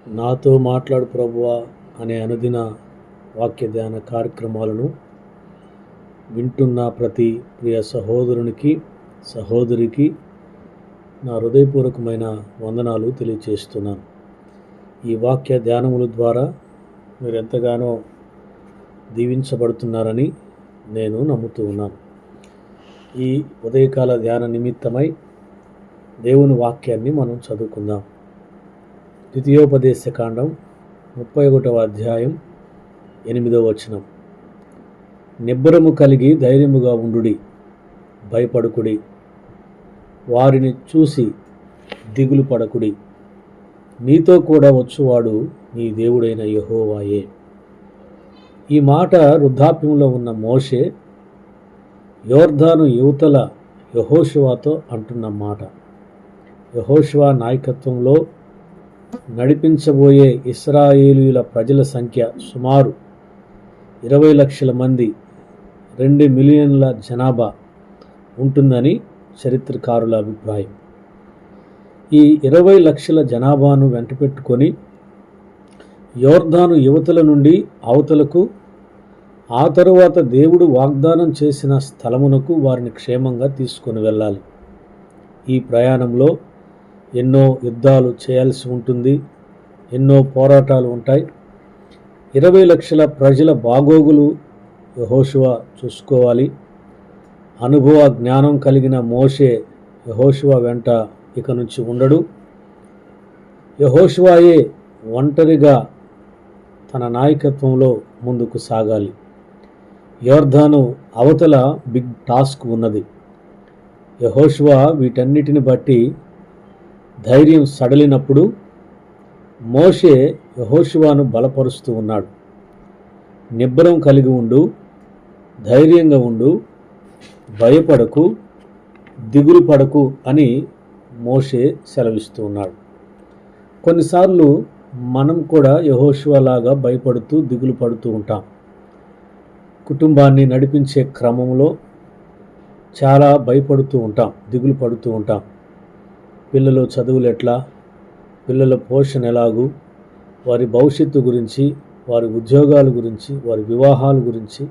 నాతో మాట్లాడు ప్రభువా అనే అనుదిన వాక్య ధ్యాన కార్యక్రమాలను వింటున్న ప్రతి ప్రియ సహోదరునికి సహోదరికి నా హృదయపూర్వకమైన వందనాలు తెలియజేస్తున్నాను. ఈ వాక్య ధ్యానముల ద్వారా మీరు ఎంతగానో దీవించబడుతున్నారని నేను నమ్ముతూ ఉన్నాను. ఈ ఉదయకాల ధ్యాన నిమిత్తమై దేవుని వాక్యాన్ని మనం చదువుకుందాం. ద్వితీయోపదేశకాండం 31వ అధ్యాయం 8వ వచనం. నిబ్బరము కలిగి ధైర్యముగా ఉండుడి, భయపడుకుడి, వారిని చూసి దిగులు పడకుడి, నీతో కూడా వచ్చువాడు నీ దేవుడైన యెహోవాయే. ఈ మాట వృద్ధాప్యంలో ఉన్న మోషే యోర్దాను యువతల యెహోషువతో అంటున్న మాట. యెహోషువ నాయకత్వంలో నడిపించబోయే ఇశ్రాయేలీయుల ప్రజల సంఖ్య సుమారు 20 లక్షల మంది, 2 మిలియన్ల జనాభా ఉంటుందని చరిత్రకారుల అభిప్రాయం. ఈ 20 లక్షల జనాభాను వెంటపెట్టుకొని యోర్దాను యువతల నుండి అవతలకు, ఆ తరువాత దేవుడు వాగ్దానం చేసిన స్థలమునకు వారిని క్షేమంగా తీసుకొని వెళ్ళాలి. ఈ ప్రయాణంలో ఎన్నో యుద్ధాలు చేయాల్సి ఉంటుంది, ఎన్నో పోరాటాలు ఉంటాయి. 20 లక్షల ప్రజల బాగోగులు యెహోషువ చూసుకోవాలి. అనుభవ జ్ఞానం కలిగిన మోషే యెహోషువ వెంట ఇక నుంచి ఉండడు. యెహోషువయే ఒంటరిగా తన నాయకత్వంలో ముందుకు సాగాలి. యోర్దాను అవతల బిగ్ టాస్క్ ఉన్నది. యెహోషువ వీటన్నిటిని బట్టి ధైర్యం సడలినప్పుడు మోషే యెహోషువను బలపరుస్తూ ఉన్నాడు. నిబ్బరం కలిగి ఉండు, ధైర్యంగా ఉండు, భయపడకు, దిగులు పడకు అని మోషే సెలవిస్తూ ఉన్నాడు. కొన్నిసార్లు మనం కూడా యెహోషువలాగా భయపడుతూ దిగులు పడుతూ ఉంటాం. కుటుంబాన్ని నడిపించే క్రమంలో చాలా భయపడుతూ ఉంటాం, దిగులు పడుతూ ఉంటాం. పిల్లల చదువులు ఎట్లా, పిల్లల పోషణ ఎలాగూ, వారి భవిష్యత్తు గురించి, వారి ఉద్యోగాల గురించి, వారి వివాహాల గురించి,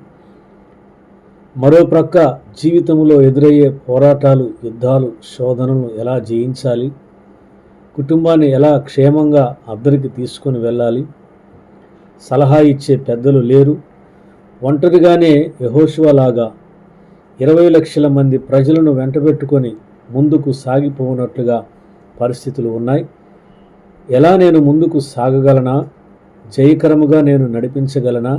మరో ప్రక్క జీవితంలో ఎదురయ్యే పోరాటాలు, యుద్ధాలు, శోధనలు ఎలా జయించాలి, కుటుంబాన్ని ఎలా క్షేమంగా అద్దరికి తీసుకొని వెళ్ళాలి. సలహా ఇచ్చే పెద్దలు లేరు. ఒంటరిగానే యెహోషువలాగా 20 లక్షల మంది ప్రజలను వెంటబెట్టుకొని ముందుకు సాగిపోనట్లుగా పరిస్థితులు ఉన్నాయి. ఎలా నేను ముందుకు సాగగలనా, జయకరముగా నేను నడిపించగలనా,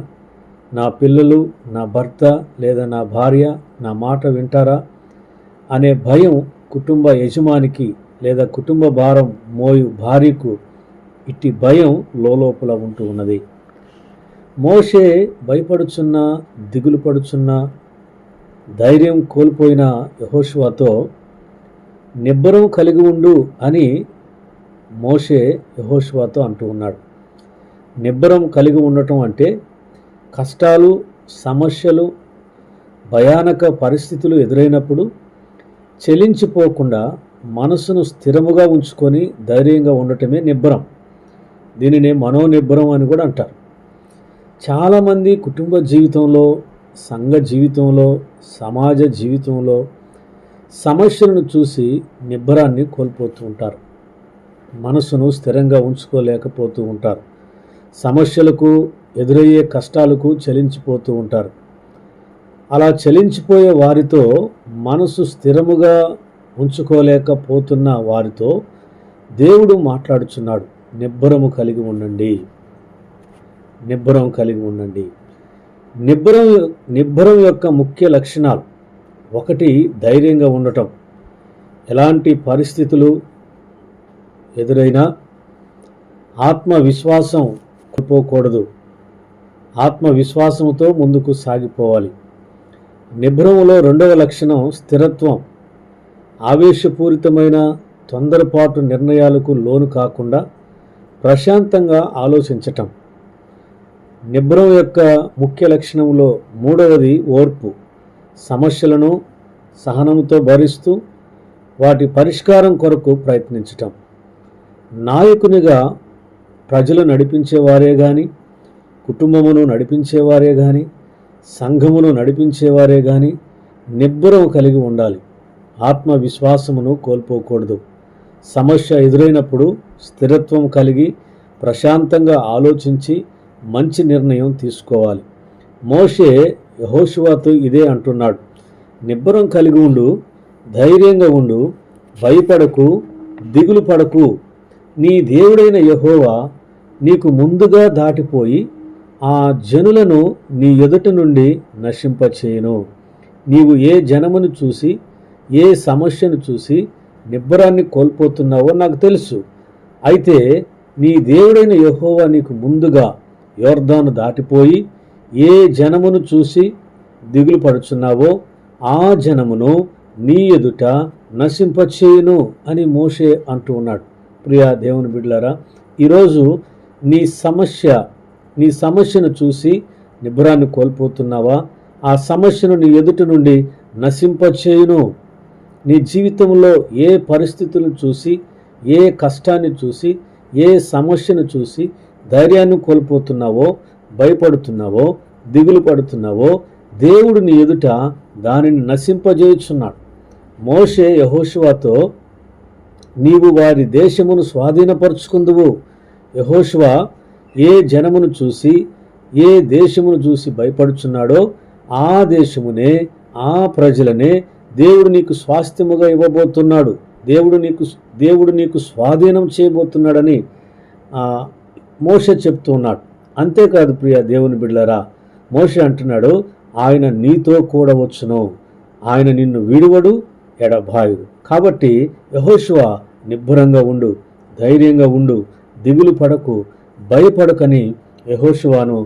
నా పిల్లలు, నా భర్త లేదా నా భార్య నా మాట వింటారా అనే భయం కుటుంబ యజమానికి లేదా కుటుంబ భారం మోయు భార్యకు ఇట్టి భయం లోపల ఉంటూ ఉన్నది. మోషే భయపడుచున్నా, దిగులు పడుచున్నా, ధైర్యం కోల్పోయిన యెహోషువతో నిబ్బరం కలిగి ఉండు అని మోషే యెహోషువతో అంటూ ఉన్నాడు. నిబ్బరం కలిగి ఉండటం అంటే కష్టాలు, సమస్యలు, భయానక పరిస్థితులు ఎదురైనప్పుడు చెలించిపోకుండా మనసును స్థిరముగా ఉంచుకొని ధైర్యంగా ఉండటమే నిబ్బరం. దీనినే మనోనిబ్బరం అని కూడా అంటారు. చాలామంది కుటుంబ జీవితంలో, సంఘ జీవితంలో, సమాజ జీవితంలో సమస్యలను చూసి నిబ్బరాన్ని కోల్పోతూ ఉంటారు. మనసును స్థిరంగా ఉంచుకోలేకపోతూ ఉంటారు. సమస్యలకు, ఎదురయ్యే కష్టాలకు చలించిపోతూ ఉంటారు. అలా చలించిపోయే వారితో, మనసు స్థిరముగా ఉంచుకోలేకపోతున్న వారితో దేవుడు మాట్లాడుచున్నాడు. నిబ్బరము కలిగి ఉండండి, నిబ్బరం కలిగి ఉండండి. నిబ్బరం యొక్క ముఖ్య లక్షణాలు: 1, ధైర్యంగా ఉండటం. ఎలాంటి పరిస్థితులు ఎదురైనా ఆత్మవిశ్వాసం కోల్పోకూడదు. ఆత్మవిశ్వాసంతో ముందుకు సాగిపోవాలి. నిబ్బరములో 2వ లక్షణం స్థిరత్వం. ఆవేశపూరితమైన తొందరపాటు నిర్ణయాలకు లోను కాకుండా ప్రశాంతంగా ఆలోచించటం. నిబ్బరం యొక్క ముఖ్య లక్షణంలో 3వది ఓర్పు. సమస్యలను సహనంతో భరిస్తూ వాటి పరిష్కారం కొరకు ప్రయత్నించటం. నాయకునిగా ప్రజలు నడిపించేవారే కానీ, కుటుంబమును నడిపించేవారే కానీ, సంఘమును నడిపించేవారే కానీ నిబ్బరం కలిగి ఉండాలి. ఆత్మవిశ్వాసమును కోల్పోకూడదు. సమస్య ఎదురైనప్పుడు స్థిరత్వం కలిగి ప్రశాంతంగా ఆలోచించి మంచి నిర్ణయం తీసుకోవాలి. మోషే యెహోషువతో ఇదే అంటున్నాడు. నిబ్బరం కలిగి ఉండు, ధైర్యంగా ఉండు, భయపడకు, దిగులు పడకు. నీ దేవుడైన యెహోవా నీకు ముందుగా దాటిపోయి ఆ జనులను నీ ఎదుట నుండి నశింపచేయును. నీవు ఏ జనమును చూసి, ఏ సమస్యను చూసి నిబ్బరాన్ని కోల్పోతున్నావో నాకు తెలుసు. అయితే నీ దేవుడైన యెహోవా నీకు ముందుగా యోర్దాను దాటిపోయి ఏ జనమును చూసి దిగులు పడుచున్నావో ఆ జనమును నీ ఎదుట నశింపచేయును అని మోషే అంటూ ఉన్నాడు. ప్రియా దేవుని బిడ్డలారా, ఈరోజు నీ సమస్యను చూసి నిబ్బరాన్ని కోల్పోతున్నావా? ఆ సమస్యను నీ ఎదుట నుండి నశింపచేయును. నీ జీవితంలో ఏ పరిస్థితులను చూసి, ఏ కష్టాన్ని చూసి, ఏ సమస్యను చూసి ధైర్యాన్ని కోల్పోతున్నావో, భయపడుతున్నావో, దిగులు పడుతున్నావో దేవుడు నీ ఎదుట దానిని నశింపజేయుచున్నాడు. మోషే యెహోషువతో నీవు వారి దేశమును స్వాధీనపరుచుకుందువు. యెహోషువ ఏ జనమును చూసి, ఏ దేశమును చూసి భయపడుచున్నాడో ఆ దేశమునే, ఆ ప్రజలనే దేవుడు నీకు స్వాస్థ్యముగా ఇవ్వబోతున్నాడు. దేవుడు నీకు స్వాధీనం చేయబోతున్నాడని మోషే చెప్తూ ఉన్నాడు. అంతేకాదు ప్రియ దేవుని బిడ్డలారా, మోషే అంటున్నాడు, ఆయన నీతో కూడా వచ్చును, ఆయన నిన్ను విడువడు, ఎడబాయుడు. కాబట్టి యెహోషువ నిబ్బరంగా ఉండు, ధైర్యంగా ఉండు, దిగులు పడకు, భయపడకని యెహోషువను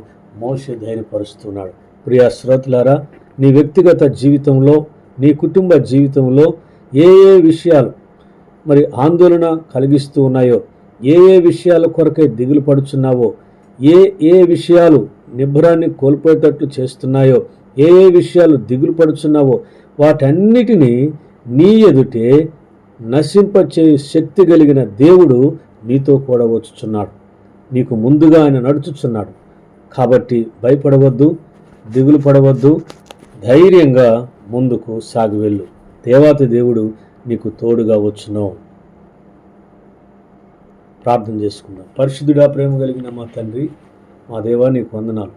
మోషే ధైర్యపరుస్తున్నాడు. ప్రియ శ్రోతలారా, నీ వ్యక్తిగత జీవితంలో, నీ కుటుంబ జీవితంలో ఏ విషయాలు మరి ఆందోళన కలిగిస్తూ ఉన్నాయో, ఏ విషయాల కొరకై దిగులు పడుచున్నావో, ఏ విషయాలు నిబ్బరాన్ని కోల్పోయేటట్లు చేస్తున్నాయో, ఏ విషయాలు దిగులు పడుచున్నావో వాటన్నిటినీ నీ ఎదుటే నశింపచే శక్తి కలిగిన దేవుడు నీతో కూడా వచ్చుచున్నాడు. నీకు ముందుగా ఆయన నడుచుచున్నాడు. కాబట్టి భయపడవద్దు, దిగులు పడవద్దు, ధైర్యంగా ముందుకు సాగి వెళ్ళు. దేవాతి దేవుడు నీకు తోడుగా వచ్చును. ప్రార్థన చేసుకుందాం. పరిశుద్ధుడా, ప్రేమ కలిగిన మా తండ్రి, మా దేవా, నీకు వందనాలు.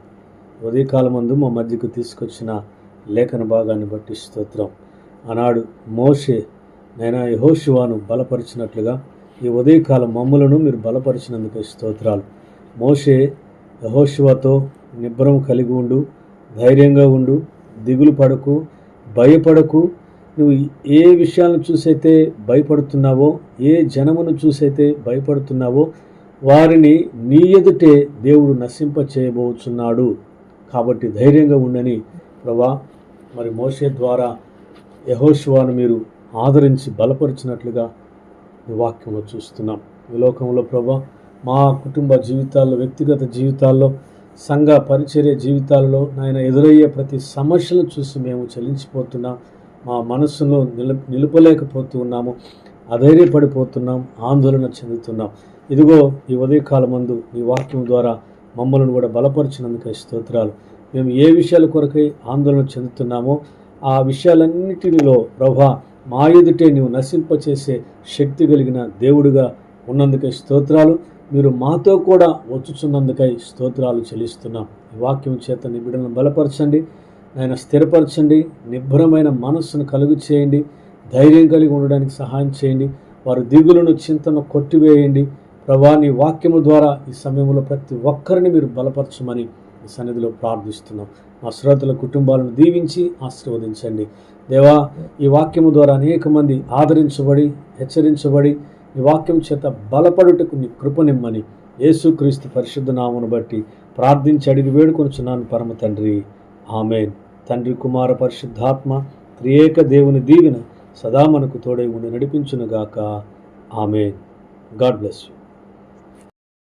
ఉదయకాలమందు మా మధ్యకు తీసుకొచ్చిన లేఖన భాగాన్ని బట్టి స్తోత్రం. ఆనాడు మోషే నైనా యెహోషువను బలపరిచినట్లుగా ఈ ఉదయకాలం మమ్ములను మీరు బలపరిచినందుకు స్తోత్రాలు. మోషే యెహోషువతో నిబ్బరం కలిగి ఉండు, ధైర్యంగా ఉండు, దిగులు పడకు, భయపడకు. నువ్వు ఏ విషయాలను చూసైతే భయపడుతున్నావో, ఏ జనమును చూసైతే భయపడుతున్నావో వారిని నీ ఎదుటే దేవుడు నశింప చేయబోచున్నాడు. కాబట్టి ధైర్యంగా ఉండని ప్రభా, మరి మోషే ద్వారా యెహోషువను మీరు ఆదరించి బలపరిచినట్లుగా ఈ వాక్యంలో చూస్తున్నాం. ఈ లోకంలో ప్రభా, మా కుటుంబ జీవితాల్లో, వ్యక్తిగత జీవితాల్లో, సంఘ పరిచర్య జీవితాల్లో నాయన ఎదురయ్యే ప్రతి సమస్యలను చూసి మేము చలించిపోతున్నాం. మా మనస్సులో నిలుపలేకపోతూ ఉన్నాము, అధైర్యపడిపోతున్నాం, ఆందోళన చెందుతున్నాం. ఇదిగో ఈ ఉదయకాలమందు నీ వాక్యం ద్వారా మమ్మల్ని కూడా బలపరిచినందుకు స్తోత్రాలు. మేము ఏ విషయాల కొరకై ఆందోళన చెందుతున్నామో ఆ విషయాలన్నిటిలో ప్రభా మా ఎదుటే నీవు నశింపచేసే శక్తి కలిగిన దేవుడిగా ఉన్నందుకై స్తోత్రాలు. మీరు మాతో కూడా వచ్చుచున్నందుకై స్తోత్రాలు చెల్లిస్తున్నాం. ఈ వాక్యం చేత నీ బిడ్డలను బలపరచండి, ఆయన స్థిరపరచండి, నిబ్బరమైన మనస్సును కలుగు చేయండి, ధైర్యం కలిగి ఉండడానికి సహాయం చేయండి. వారి దిగులను, చింతను కొట్టివేయండి. ప్రభా, నీ వాక్యము ద్వారా ఈ సమయంలో ప్రతి ఒక్కరిని మీరు బలపరచమని ఈ సన్నిధిలో ప్రార్థిస్తున్నాం. మా శ్రోతల కుటుంబాలను దీవించి ఆశీర్వదించండి. దేవా, ఈ వాక్యము ద్వారా అనేక మంది ఆదరించబడి, హెచ్చరించబడి, ఈ వాక్యం చేత బలపడుటకు నీ కృపనిమ్మని యేసుక్రీస్తు పరిశుద్ధ నామమును బట్టి ప్రార్థించి అడిగి వేడుకొనుచున్నాను పరమ తండ్రి, ఆమేన్. తండ్రి, కుమార, పరిశుద్ధాత్మ త్రియేక దేవుని దీవెన సదా మనకు తోడై ఉండి నడిపించునుగాక. ఆమేన్. God bless you.